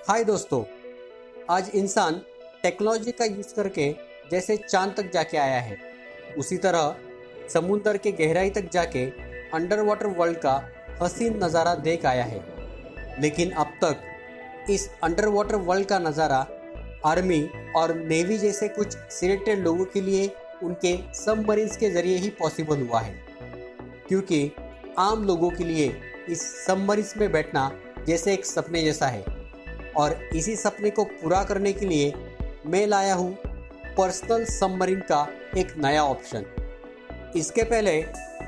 हाय दोस्तों, आज इंसान टेक्नोलॉजी का यूज़ करके जैसे चांद तक जाके आया है, उसी तरह समुंदर के गहराई तक जाके अंडर वाटर वर्ल्ड का हसीन नज़ारा देख आया है। लेकिन अब तक इस अंडर वाटर वर्ल्ड का नज़ारा आर्मी और नेवी जैसे कुछ सिलेक्टेड लोगों के लिए उनके सबमरीन्स के ज़रिए ही पॉसिबल हुआ है, क्योंकि आम लोगों के लिए इस सबमरीन्स में बैठना जैसे एक सपने जैसा है। और इसी सपने को पूरा करने के लिए मैं लाया हूँ पर्सनल सबमरीन का एक नया ऑप्शन। इसके पहले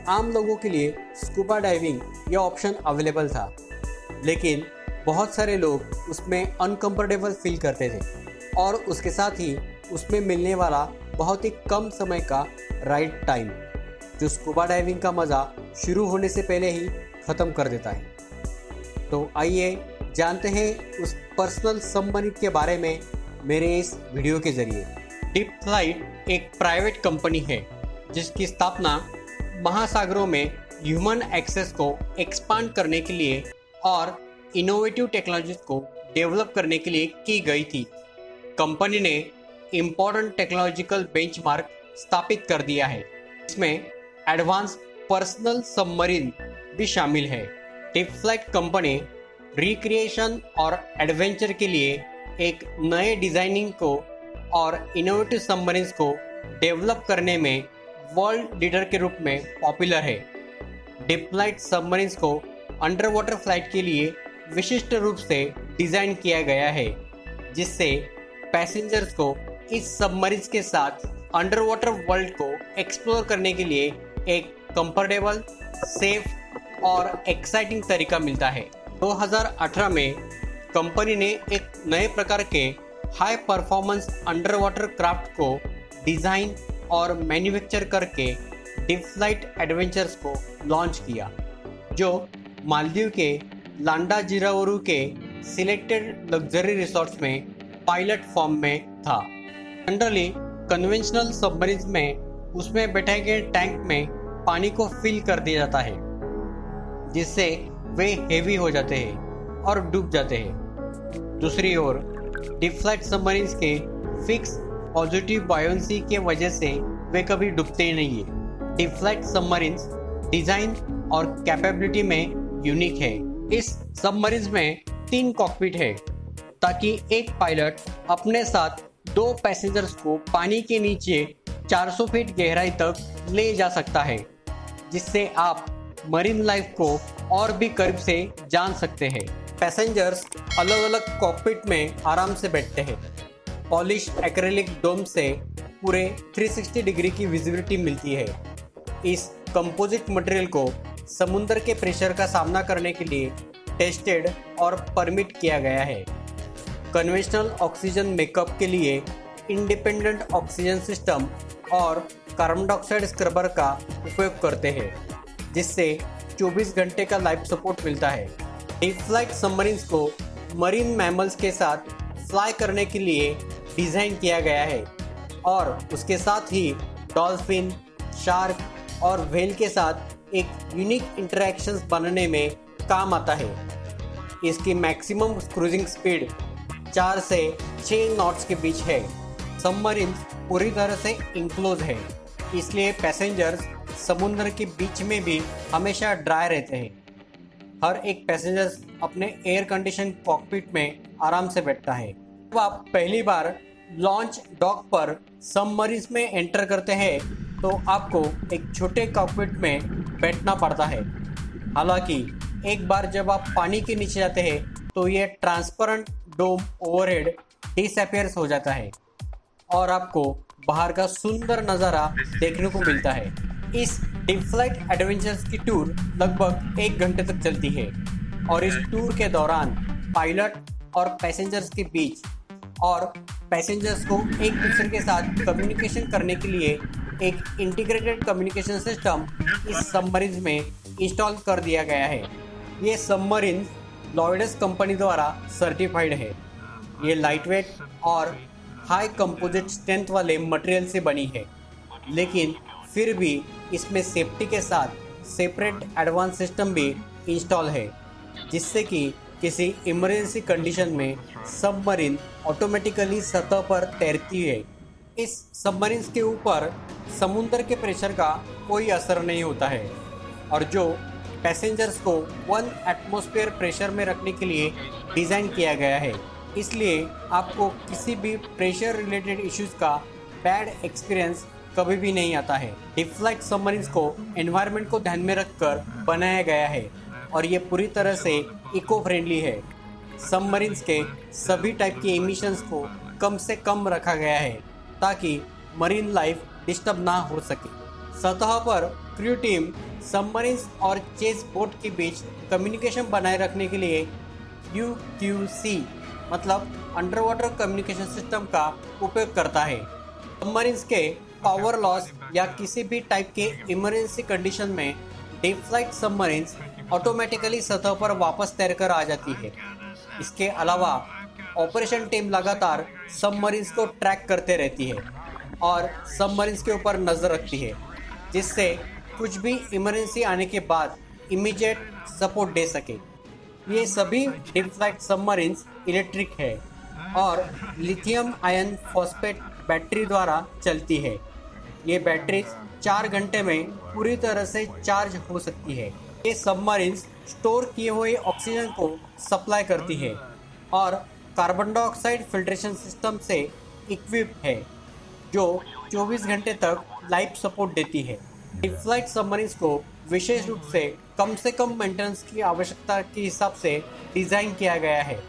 आम लोगों के लिए स्कूबा डाइविंग यह ऑप्शन अवेलेबल था, लेकिन बहुत सारे लोग उसमें अनकंफर्टेबल फील करते थे और उसके साथ ही उसमें मिलने वाला बहुत ही कम समय का राइड टाइम जो स्कूबा डाइविंग का मज़ा शुरू होने से पहले ही ख़त्म कर देता है। तो आइए जानते हैं उस पर्सनल सबमरीन के बारे में मेरे इस वीडियो के ज़रिए। डीप फ्लाइट एक प्राइवेट कंपनी है जिसकी स्थापना महासागरों में ह्यूमन एक्सेस को एक्सपांड करने के लिए और इनोवेटिव टेक्नोलॉजीज को डेवलप करने के लिए की गई थी। कंपनी ने इम्पोर्टेंट टेक्नोलॉजिकल बेंचमार्क स्थापित कर दिया है। इसमें एडवांस पर्सनल सबमरीन भी शामिल है। डीप फ्लाइट कंपनी रिक्रिएशन और एडवेंचर के लिए एक नए डिज़ाइनिंग को और इनोवेटिव सबमरीन्स को डेवलप करने में वर्ल्ड लीडर के रूप में पॉपुलर है। डीप फ्लाइट सबमरीन्स को अंडर वाटर फ्लाइट के लिए विशिष्ट रूप से डिज़ाइन किया गया है, जिससे पैसेंजर्स को इस सबमरीन्स के साथ अंडर वाटर वर्ल्ड को एक्सप्लोर करने के लिए एक कंफर्टेबल, सेफ और एक्साइटिंग तरीका मिलता है। 2018 में कंपनी ने एक नए प्रकार के high performance under water craft को डिज़ाइन और मैन्युफैक्चर करके डीप फ्लाइट एडवेंचर्स को लॉन्च किया, जो मालदीव के लांडाजिरावरू के सिलेक्टेड लग्जरी रिसोर्ट्स में पायलट फॉर्म में था। जनरली कन्वेंशनल सबमरीन्स में उसमें बैठाए गए टैंक में पानी को फिल कर दिया जाता है, जिससे वे हेवी हो जाते हैं और डूब जाते हैं। दूसरी ओर डीप फ्लाइट सबमरीन्स के फिक्स पॉजिटिव बायोन्सी के वजह से वे कभी डूबते ही नहीं है। डीप फ्लाइट सबमरीन्स डिज़ाइन और कैपेबिलिटी में यूनिक है। इस सबमरीन्स में 3 कॉकपिट है, ताकि एक पायलट अपने साथ 2 पैसेंजर्स को पानी के नीचे 400 फीट गहराई तक ले जा सकता है, जिससे आप मरीन लाइफ को और भी करीब से जान सकते हैं। पैसेंजर्स अलग अलग कॉकपिट में आराम से बैठते हैं। पॉलिश एक्रेलिक डोम से पूरे 360 डिग्री की विजिबिलिटी मिलती है। इस कंपोजिट मटेरियल को समुद्र के प्रेशर का सामना करने के लिए टेस्टेड और परमिट किया गया है। कन्वेंशनल ऑक्सीजन मेकअप के लिए इंडिपेंडेंट ऑक्सीजन सिस्टम और कार्बन डाइऑक्साइड स्क्रबर का उपयोग करते हैं, जिससे 24 घंटे का लाइफ सपोर्ट मिलता है। डीप फ्लाइट सबमरीन्स को मरीन मैमल्स के साथ फ्लाई करने के लिए डिज़ाइन किया गया है और उसके साथ ही डॉल्फिन, शार्क और व्हेल के साथ एक यूनिक इंटरेक्शंस बनाने में काम आता है। इसकी मैक्सिमम क्रूजिंग स्पीड 4 से 6 नॉट्स के बीच है। सबमरीन्स पूरी तरह से इंक्लोज है, इसलिए पैसेंजर्स समुद्र के बीच में भी हमेशा ड्राई रहते हैं। हर एक पैसेंजर अपने एयर कंडीशन कॉकपिट में आराम से बैठता है। जब आप पहली बार लॉन्च डॉक पर सबमरीन्स में एंटर करते हैं, तो आपको एक छोटे कॉकपिट में बैठना पड़ता है। हालांकि एक बार जब आप पानी के नीचे जाते हैं, तो ये ट्रांसपेरेंट डोम ओवरहेड डिसअपीयर्स हो जाता है और आपको बाहर का सुंदर नज़ारा देखने को मिलता है। इस डीप फ्लाइट एडवेंचर्स की टूर लगभग 1 घंटे तक चलती है और इस टूर के दौरान पायलट और पैसेंजर्स के बीच और पैसेंजर्स को एक दूसरे के साथ कम्युनिकेशन करने के लिए एक इंटीग्रेटेड कम्युनिकेशन सिस्टम इस सबमरीन्स में इंस्टॉल कर दिया गया है। ये सबमरीन लॉयड्स कंपनी द्वारा सर्टिफाइड है। ये लाइटवेट और हाई कंपोजिट स्ट्रेंथ वाले मटेरियल से बनी है, लेकिन फिर भी इसमें सेफ्टी के साथ सेपरेट एडवांस सिस्टम भी इंस्टॉल है, जिससे कि किसी इमरजेंसी कंडीशन में सबमरीन ऑटोमेटिकली सतह पर तैरती है। इस सबमरीन के ऊपर समुद्र के प्रेशर का कोई असर नहीं होता है और जो पैसेंजर्स को 1 एटमॉस्फेयर प्रेशर में रखने के लिए डिज़ाइन किया गया है। इसलिए आपको किसी भी प्रेशर रिलेटेड इश्यूज़ का बैड एक्सपीरियंस कभी भी नहीं आता है। डीप फ्लाइट सबमरीन्स को एनवायरनमेंट को ध्यान में रखकर बनाया गया है और ये पूरी तरह से इको फ्रेंडली है। सबमरीन्स के सभी टाइप के एमिशंस को कम से कम रखा गया है ताकि मरीन लाइफ डिस्टर्ब ना हो सके। सतह पर क्रू टीम सबमरीन्स और चेस बोट के बीच कम्युनिकेशन बनाए रखने के लिए UQC मतलब अंडर वाटर कम्युनिकेशन सिस्टम का उपयोग करता है। सबमरीन्स के पावर लॉस या किसी भी टाइप के इमरजेंसी कंडीशन में डीप फ्लाइट सबमरीन्स ऑटोमेटिकली सतह पर वापस तैरकर आ जाती है। इसके अलावा ऑपरेशन टीम लगातार सबमरीन्स को ट्रैक करते रहती है और सबमरीन्स के ऊपर नज़र रखती है, जिससे कुछ भी इमरजेंसी आने के बाद इमीडिएट सपोर्ट दे सके। ये सभी डीप फ्लाइट सबमरीन्स इलेक्ट्रिक है और लिथियम आयन फॉस्फेट बैटरी द्वारा चलती है। ये बैटरी 4 घंटे में पूरी तरह से चार्ज हो सकती है। ये सबमरीन्स स्टोर किए हुए ऑक्सीजन को सप्लाई करती है और कार्बन डाइऑक्साइड फिल्ट्रेशन सिस्टम से इक्विप है जो 24 घंटे तक लाइफ सपोर्ट देती है। डीप फ्लाइट सबमरीन्स को विशेष रूप से कम मेंटेनेंस की आवश्यकता के हिसाब से डिज़ाइन किया गया है।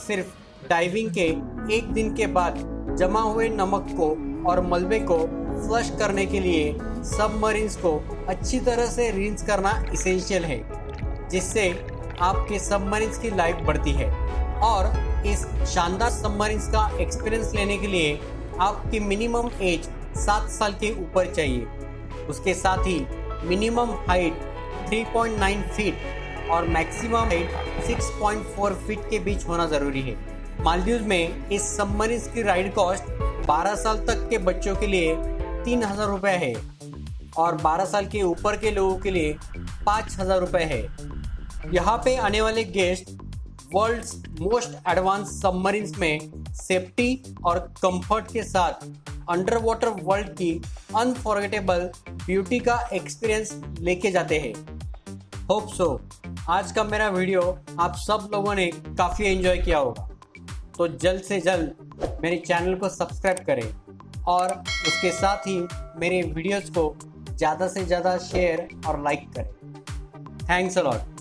सिर्फ डाइविंग के 1 दिन के बाद जमा हुए नमक को और मलबे को फ्लश करने के लिए सबमरीन्स को अच्छी तरह से रिंस करना इसेंशियल है, जिससे आपके सबमरीन्स की लाइफ बढ़ती है। और इस शानदार सबमरीन्स का एक्सपीरियंस लेने के लिए आपकी मिनिमम एज 7 साल के ऊपर चाहिए। उसके साथ ही मिनिमम हाइट 3.9 फीट और मैक्सिमम हाइट 6.4 फीट के बीच होना ज़रूरी है। मालदीव में इस सबमरीन्स की राइड कॉस्ट 12 साल तक के बच्चों के लिए 3,000 रुपये है और 12 साल के ऊपर के लोगों के लिए 5,000 रुपये है। यहाँ पे आने वाले guest world's most advance submarines में सेफ्टी और कंफर्ट के साथ अंडर वाटर वर्ल्ड की अनफॉरगेटेबल ब्यूटी का एक्सपीरियंस लेके जाते हैं। होप सो आज का मेरा वीडियो आप सब लोगों ने काफ़ी एंजॉय किया होगा, तो जल्द से जल्द मेरे चैनल को सब्सक्राइब करें और उसके साथ ही मेरे वीडियोस को ज़्यादा से ज़्यादा शेयर और लाइक करें। Thanks a lot.